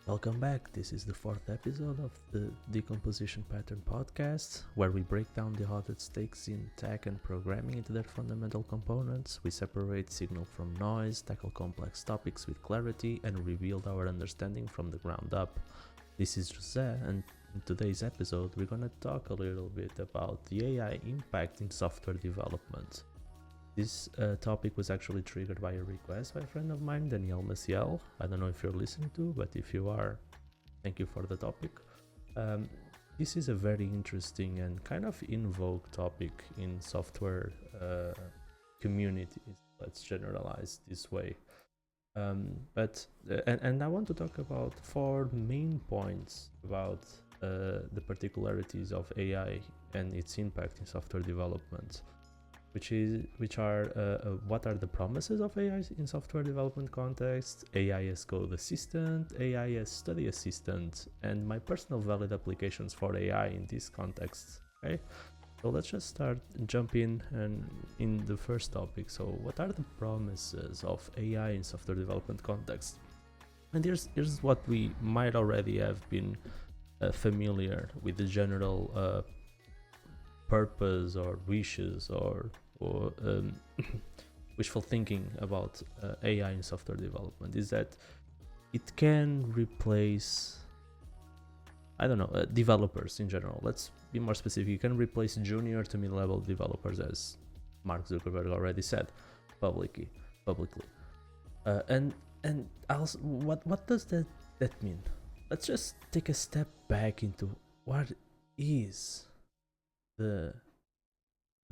Welcome back. This is the fourth episode of the Decomposition Pattern podcast, where we break down the hottest takes in tech and programming into their fundamental components. We separate signal from noise, tackle complex topics with clarity, and rebuild our understanding from the ground up. This is Jose, and in today's episode, we're gonna talk a little bit about the AI impact in software development. This topic was actually triggered by a request by a friend of mine, Daniel Maciel. I don't know if you're listening to, but if you are, thank you for the topic. This is a very interesting and kind of in vogue topic in software communities. Let's generalize this way. But I want to talk about 4 main points about the particularities of AI and its impact in software development. Which are what are the promises of AI in software development context, AI as code assistant, AI as study assistant, and my personal valid applications for AI in this context. Okay, so let's just jump in the first topic. So what are the promises of AI in software development context? And here's what we might already have been familiar with the general purpose or wishes or wishful thinking about AI in software development is that it can replace, developers in general. Let's be more specific. You can replace junior to mid-level developers, as Mark Zuckerberg already said publicly. And also, what does that mean? Let's just take a step back into what is the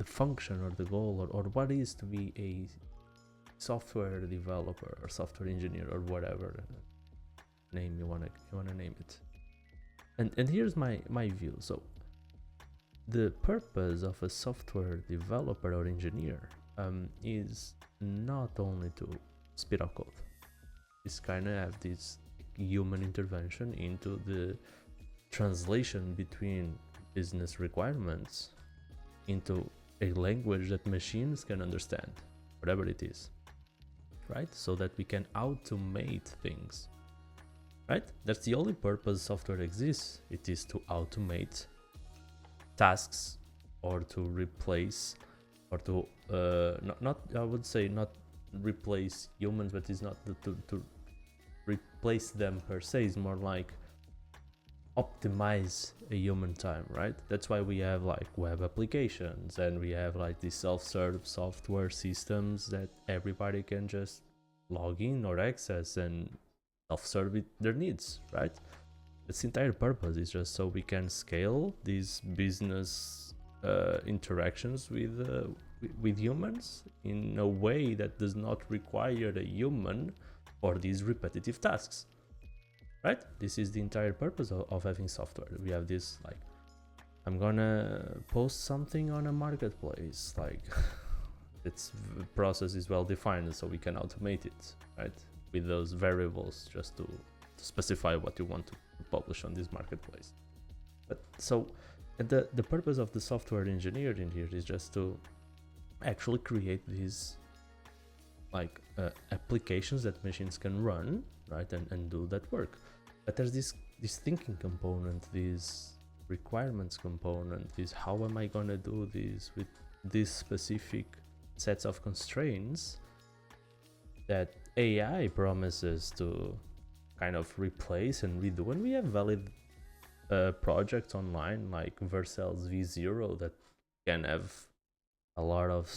function or the goal or what is to be a software developer or software engineer or whatever name you wanna name it. And here's my view. So the purpose of a software developer or engineer is not only to spit out code. It's kind of have this human intervention into the translation between business requirements into a language that machines can understand, whatever it is, right? So that we can automate things, right? That's the only purpose software exists. It is to automate tasks or to replace or to not I would say not replace humans, but it's not to replace them per se. It's more like optimize a human time, right? That's why we have like web applications and we have like these self-serve software systems that everybody can just log in or access and self-serve their needs, right? Its entire purpose is just so we can scale these business interactions with humans in a way that does not require a human for these repetitive tasks. Right? This is the entire purpose of having software. We have this, like, I'm gonna post something on a marketplace, like its process is well defined, so we can automate it, right? With those variables just to specify what you want to publish on this marketplace. But so the purpose of the software engineer in here is just to actually create these like applications that machines can run, right, and do that work. But there's this thinking component, this requirements component, this how am I gonna do this with these specific sets of constraints that AI promises to kind of replace and redo. And we have valid projects online like Vercel's V0 that can have a lot of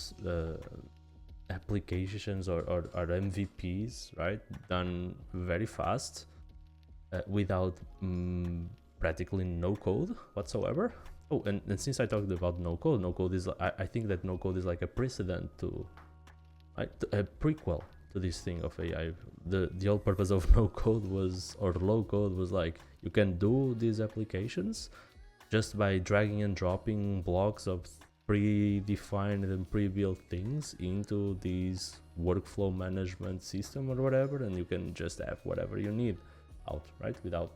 applications or MVPs, right, done very fast without practically no code whatsoever. Oh, and since I talked about no code is, I think that no code is like a precedent to a prequel to this thing of AI. The whole purpose of no code was, or low code was, like you can do these applications just by dragging and dropping blocks of predefined and pre-built things into this workflow management system or whatever, and you can just have whatever you need out, right, without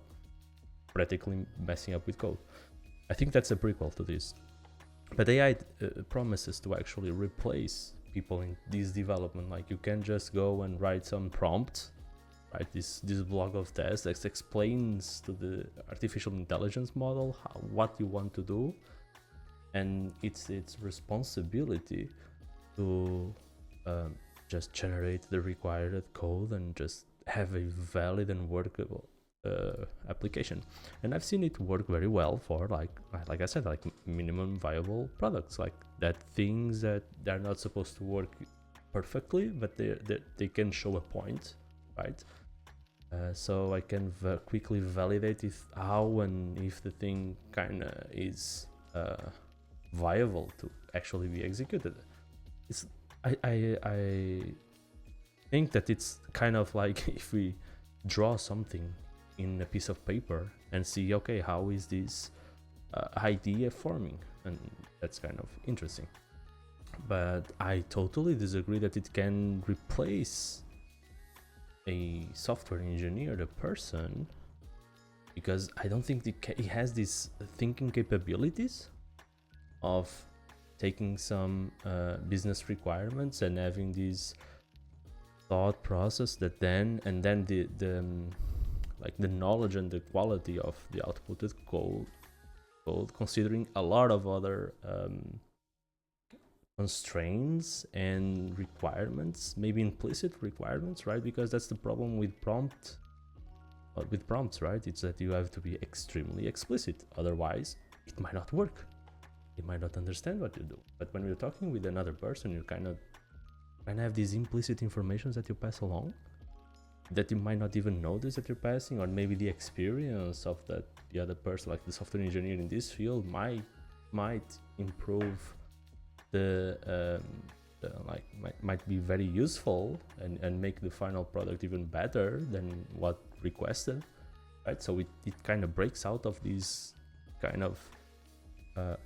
practically messing up with code. I think that's a prequel to this. But AI promises to actually replace people in this development. Like you can just go and write some prompt, right? This block of tests that explains to the artificial intelligence model what you want to do, and it's its responsibility to just generate the required code and just have a valid and workable application. And I've seen it work very well for like I said, like minimum viable products, like that things that they're not supposed to work perfectly, but they can show a point, right? So I can quickly validate how and if the thing kind of is viable to actually be executed. I think that it's kind of like if we draw something in a piece of paper and see, okay, how is this idea forming, and that's kind of interesting. But I totally disagree that it can replace a software engineer, the person, because I don't think it has these thinking capabilities of taking some business requirements and having this thought process that then the like the knowledge and the quality of the outputted code considering a lot of other constraints and requirements, maybe implicit requirements, right? Because that's the problem with prompts, right? It's that you have to be extremely explicit, otherwise it might not work. It might not understand what you do. But when you're talking with another person, you kind of have these implicit informations that you pass along that you might not even notice that you're passing, or maybe the experience of the other person, like the software engineer in this field, might improve might be very useful and make the final product even better than what requested, right? So it kind of breaks out of these kind of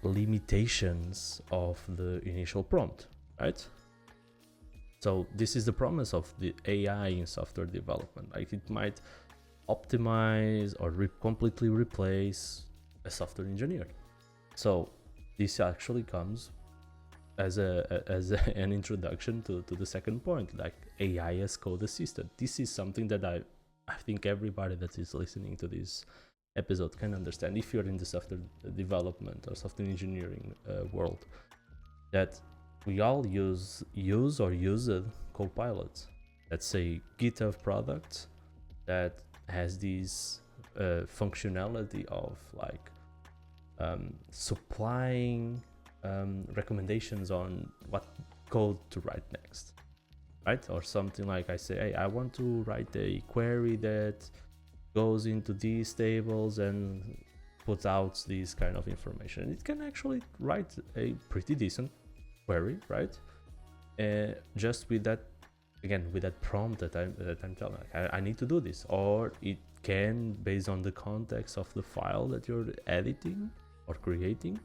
limitations of the initial prompt, right? So this is the promise of the AI in software development. Like it might optimize or completely replace a software engineer. So this actually comes as an introduction to the second point, like AI as code assistant. This is something that I think everybody that is listening to this episode can understand if you're in the software development or software engineering world, that we all use Copilot. That's a GitHub product that has this functionality of like supplying recommendations on what code to write next, right? Or something like I say, hey, I want to write a query that goes into these tables and puts out this kind of information. It can actually write a pretty decent query, right? Just with that, again, with that prompt that I'm telling, I need to do this. Or it can, based on the context of the file that you're editing or creating,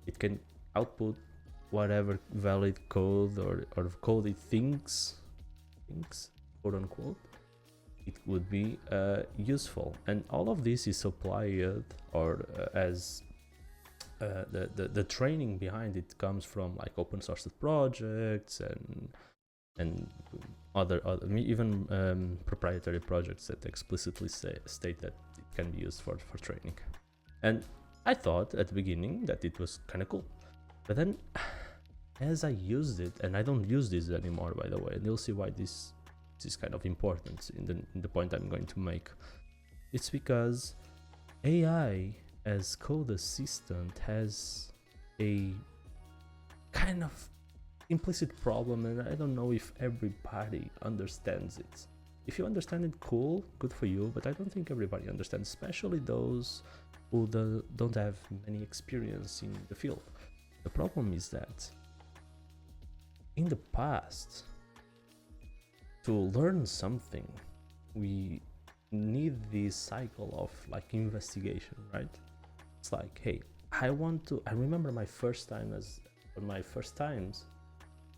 it can output whatever valid code or code it thinks, quote unquote, it would be useful. And all of this is supplied, or as the training behind it comes from like open source projects and other even proprietary projects that explicitly state that it can be used for training. And I thought at the beginning that it was kind of cool, but then as I used it, and I don't use this anymore, by the way, and you'll see why this is kind of important in the point I'm going to make. It's because AI as code assistant has a kind of implicit problem, and I don't know if everybody understands it. If you understand it, cool, good for you, but I don't think everybody understands, especially those who don't have many experience in the field. The problem is that in the past, to learn something, we need this cycle of like investigation, right? It's like, hey, I remember my first times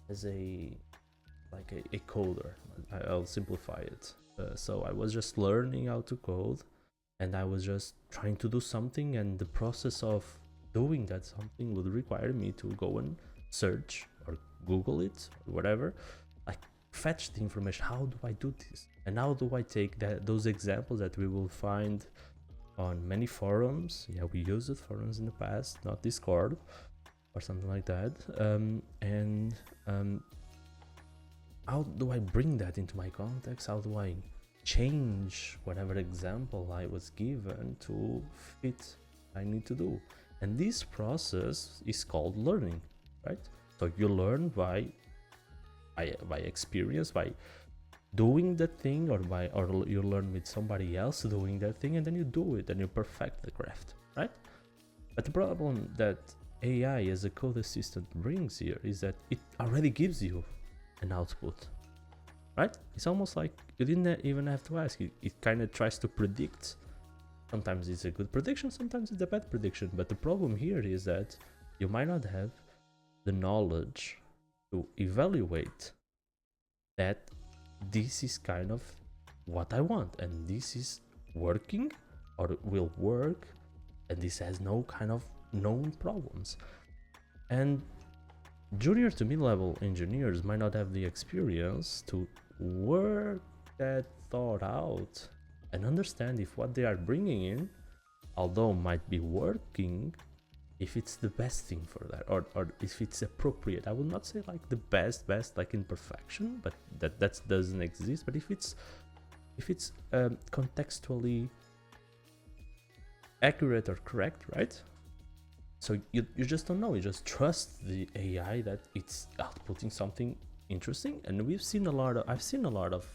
as a coder. I'll simplify it. So I was just learning how to code, and I was just trying to do something, and the process of doing that something would require me to go and search or Google it or whatever, like fetch the information. How do I do this? And how do I take those examples that we will find on many forums? Yeah, we used forums in the past, not Discord or something like that. How do I bring that into my context? How do I change whatever example I was given to fit what I need to do? And this process is called learning, right? So you learn by experience, by doing the thing, or you learn with somebody else doing that thing, and then you do it and you perfect the craft, right? But the problem that AI as a code assistant brings here is that it already gives you an output, right? It's almost like you didn't even have to ask. It kind of tries to predict. Sometimes it's a good prediction, sometimes it's a bad prediction. But the problem here is that you might not have the knowledge to evaluate that this is kind of what I want, and this is working or will work, and this has no kind of known problems. And junior to mid-level engineers might not have the experience to work that thought out and understand if what they are bringing in, although might be working, if it's the best thing for that, or if it's appropriate. I will not say like the best like in perfection, but that doesn't exist. But if it's contextually accurate or correct, right? So you just don't know. You just trust the AI that it's outputting something interesting. And I've seen a lot of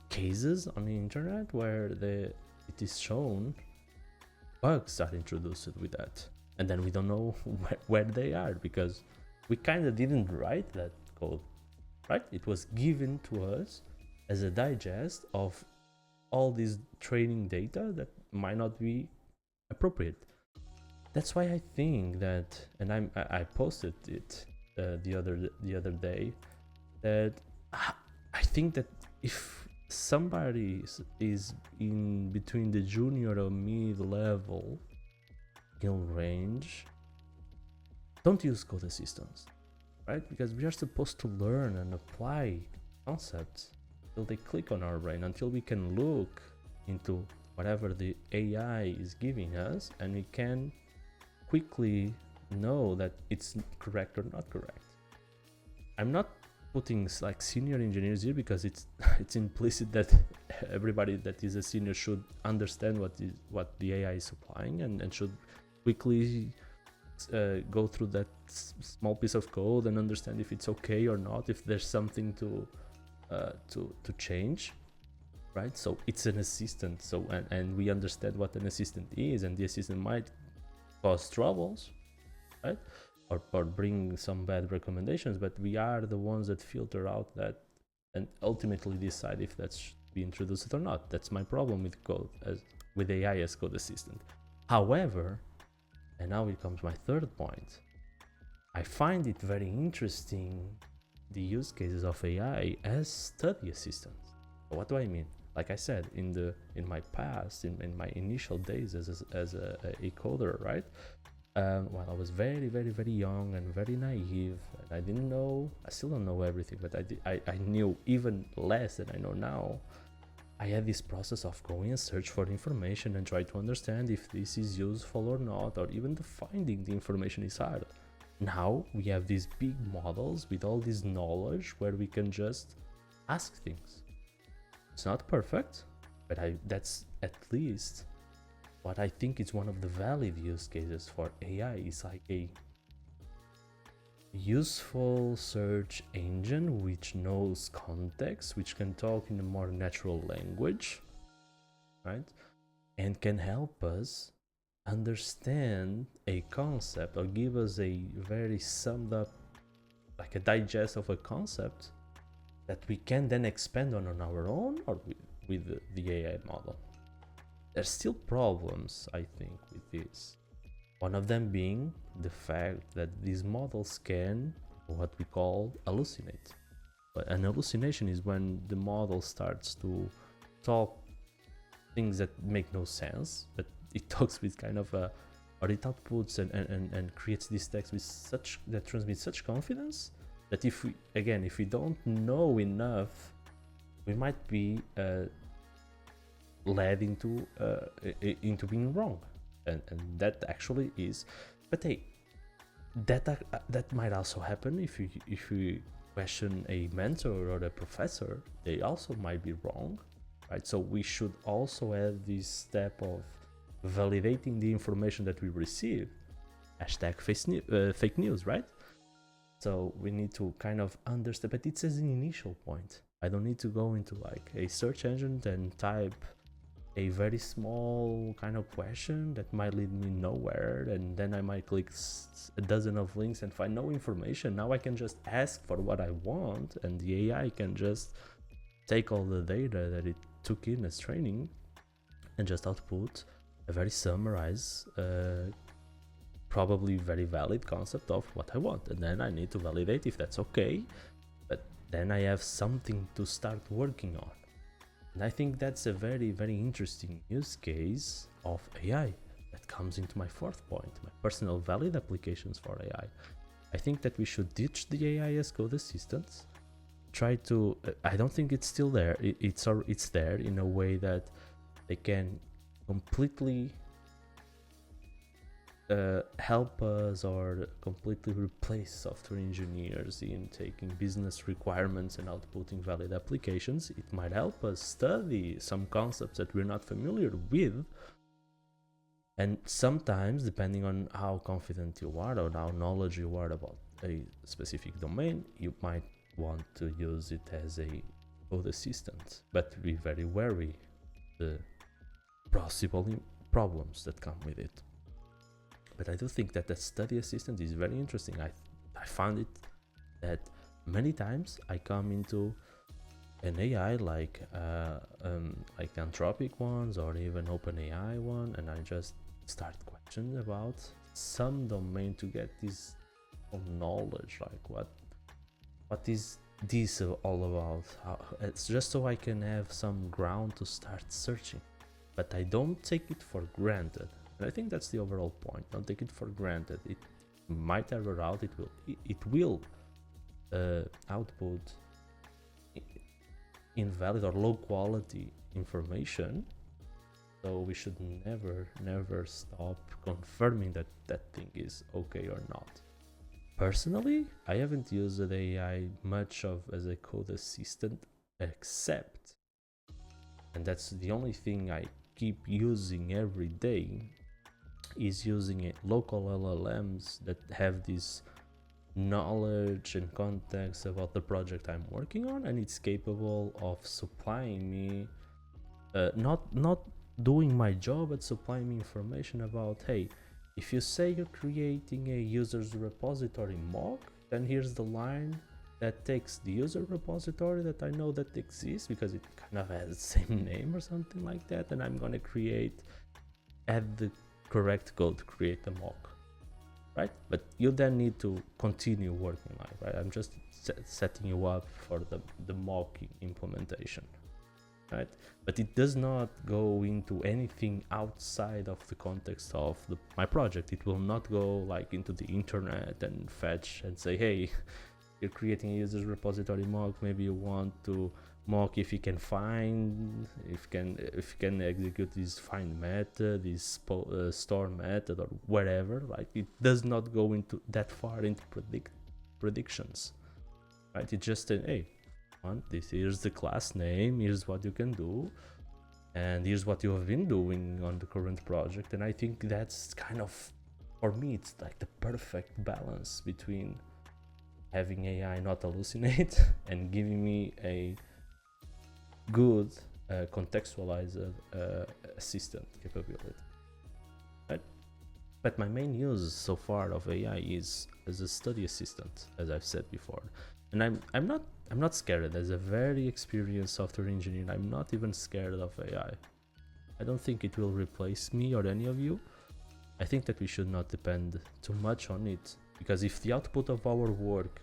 cases on the internet where it is shown bugs are introduced with that, and then we don't know where they are, because we kind of didn't write that code, right? It was given to us as a digest of all this training data that might not be appropriate. That's why I think that, and I posted it the other day, that I think that if somebody is in between the junior or mid-level skill range, don't use code assistants, right? Because we are supposed to learn and apply concepts until they click on our brain, until we can look into whatever the AI is giving us, and we can quickly know that it's correct or not correct. I'm not putting like senior engineers here because it's implicit that everybody that is a senior should understand what the AI is supplying, and should quickly go through that small piece of code and understand if it's okay or not, if there's something to change, right? So it's an assistant, so and we understand what an assistant is, and the assistant might cause troubles, right? Or bring some bad recommendations, but we are the ones that filter out that and ultimately decide if that should be introduced or not. That's my problem with code, with AI as code assistant. However, and now it comes my third point, I find it very interesting the use cases of AI as study assistants. What do I mean? Like I said, in my past, in my initial days as a coder, right? Well, I was very, very, very young and very naive, and I didn't know. I still don't know everything, but I knew even less than I know now. I had this process of going and search for information and try to understand if this is useful or not, or even the finding the information is hard. Now we have these big models with all this knowledge where we can just ask things. It's not perfect, but that's at least what I think is one of the valid use cases for AI, is like a useful search engine which knows context, which can talk in a more natural language, right? And can help us understand a concept, or give us a very summed up, like a digest of a concept that we can then expand on our own or with the AI model. There's still problems, I think, with this. One of them being the fact that these models can, what we call, hallucinate. But an hallucination is when the model starts to talk things that make no sense, but it talks with kind of a, or it outputs and creates this text with that transmits such confidence that if we don't know enough, we might be led into being wrong, and that actually is. But hey, that might also happen if you question a mentor or a professor. They also might be wrong, right? So we should also have this step of validating the information that we receive. Hashtag fake news, right? So we need to kind of understand, but it's as an initial point. I don't need to go into like a search engine and type a very small kind of question that might lead me nowhere, and then I might click a dozen of links and find no information. Now I can just ask for what I want, and the AI can just take all the data that it took in as training and just output a very summarized, probably very valid concept of what I want, and then I need to validate if that's okay, but then I have something to start working on. And I think that's a very, very interesting use case of AI that comes into my fourth point, my personal valid applications for AI. I think that we should ditch the AI as code assistants. Try to, I don't think it's still there. It's there in a way that they can completely help us or completely replace software engineers in taking business requirements and outputting valid applications. It might help us study some concepts that we're not familiar with, and sometimes, depending on how confident you are or how knowledgeable you are about a specific domain, you might want to use it as a code assistant, but be very wary the possible problems that come with it. But I do think that the study assistant is very interesting. I found it that many times I come into an AI like Anthropic ones or even OpenAI one, and I just start questioning about some domain to get this knowledge, like what is this all about? It's just so I can have some ground to start searching, but I don't take it for granted. And I think that's the overall point. Don't take it for granted. It might error out. It will output invalid or low quality information. So we should never stop confirming that that thing is okay or not. Personally, I haven't used the AI much as a code assistant, except, and that's the only thing I keep using every day, is using local LLMs that have this knowledge and context about the project I'm working on, and it's capable of supplying me, not doing my job, but supplying me information about, hey, if you say you're creating a user's repository mock, then here's the line that takes the user repository that I know that exists because it kind of has the same name or something like that, and I'm gonna add the correct code to create the mock, right? But you then need to continue working on it, right? I'm just setting you up for the mock implementation, right? But it does not go into anything outside of the context of my project. It will not go like into the internet and fetch and say, hey, you're creating a user's repository mock, maybe you want to mock if you can execute this find method, this store method, or whatever. Like, it does not go into that far into predictions, right? It just hey, here's the class name, here's what you can do, and here's what you have been doing on the current project. And I think that's kind of, for me, it's like the perfect balance between having AI not hallucinate and giving me a good contextualized assistant capability, right? But my main use so far of AI is as a study assistant, as I've said before. And I'm not scared. As a very experienced software engineer, I'm not even scared of AI. I don't think it will replace me or any of you. I think that we should not depend too much on it, because if the output of our work,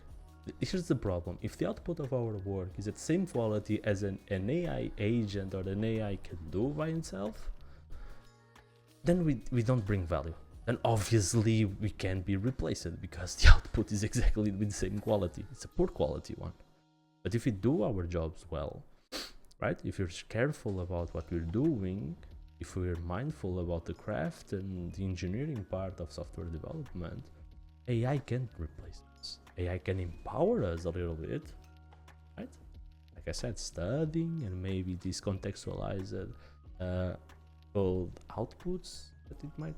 here's the problem, if the output of our work is at the same quality as an AI agent or an AI can do by itself, then we don't bring value. then obviously we can be replaced because the output is exactly with the same quality. It's a poor quality one. But if we do our jobs well, right? If you're careful about what we're doing, if we're mindful about the craft and the engineering part of software development, AI can't replace us. AI can empower us a little bit, right? Like I said, studying and maybe these contextualized code outputs that it might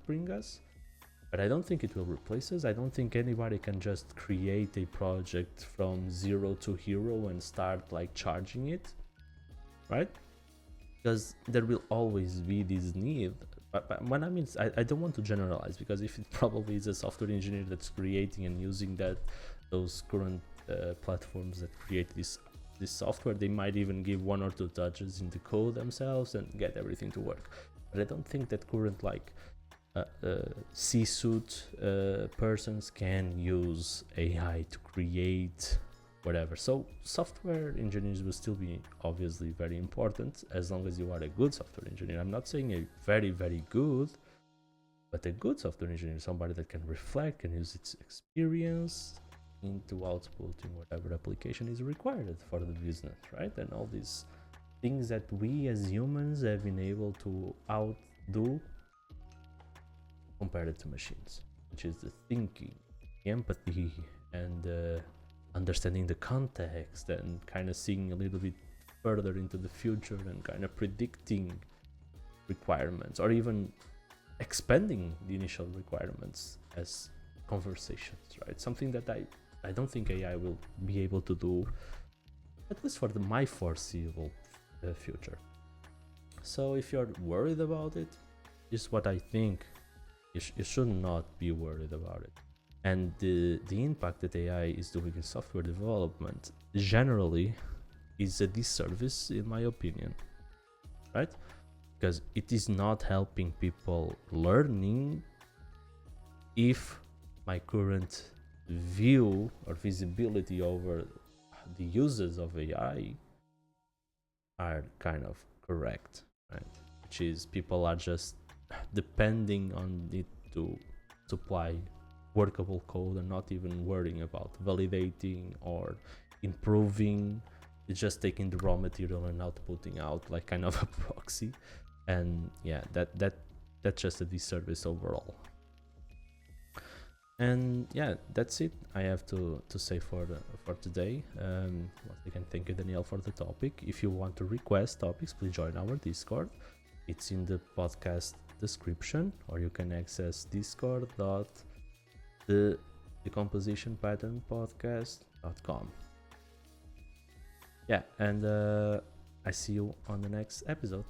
bring us. But I don't think it will replace us. I don't think anybody can just create a project from zero to hero and start like charging it, right? Because there will always be this need. But when I mean, I don't want to generalize, because if it probably is a software engineer that's creating and using those current platforms that create this software, they might even give 1 or 2 touches in the code themselves and get everything to work. But I don't think that current like C-suite persons can use AI to create whatever. So software engineers will still be obviously very important as long as you are a good software engineer. I'm not saying a very, very good, but a good software engineer, somebody that can reflect, can use its experience into outputting whatever application is required for the business, right? And all these things that we as humans have been able to outdo compared to machines, which is the thinking, the empathy, and understanding the context, and kind of seeing a little bit further into the future and kind of predicting requirements, or even expanding the initial requirements as conversations, right? Something that I don't think AI will be able to do, at least for my foreseeable future. So if you're worried about it, is what I think. You should not be worried about it. And the impact that AI is doing in software development generally is a disservice, in my opinion, right? Because it is not helping people learning if my current view or visibility over the uses of AI are kind of correct, right? Which is people are just depending on it to supply workable code and not even worrying about validating or improving. It's just taking the raw material and outputting out like kind of a proxy. And yeah, that's just a disservice overall. And yeah, that's it I have to say for today. Once again, thank you, Danielle, for the topic. If you want to request topics, please join our Discord. It's in the podcast description, or you can access discord.thecompositionpatternpodcast.com. Yeah, and I see you on the next episode.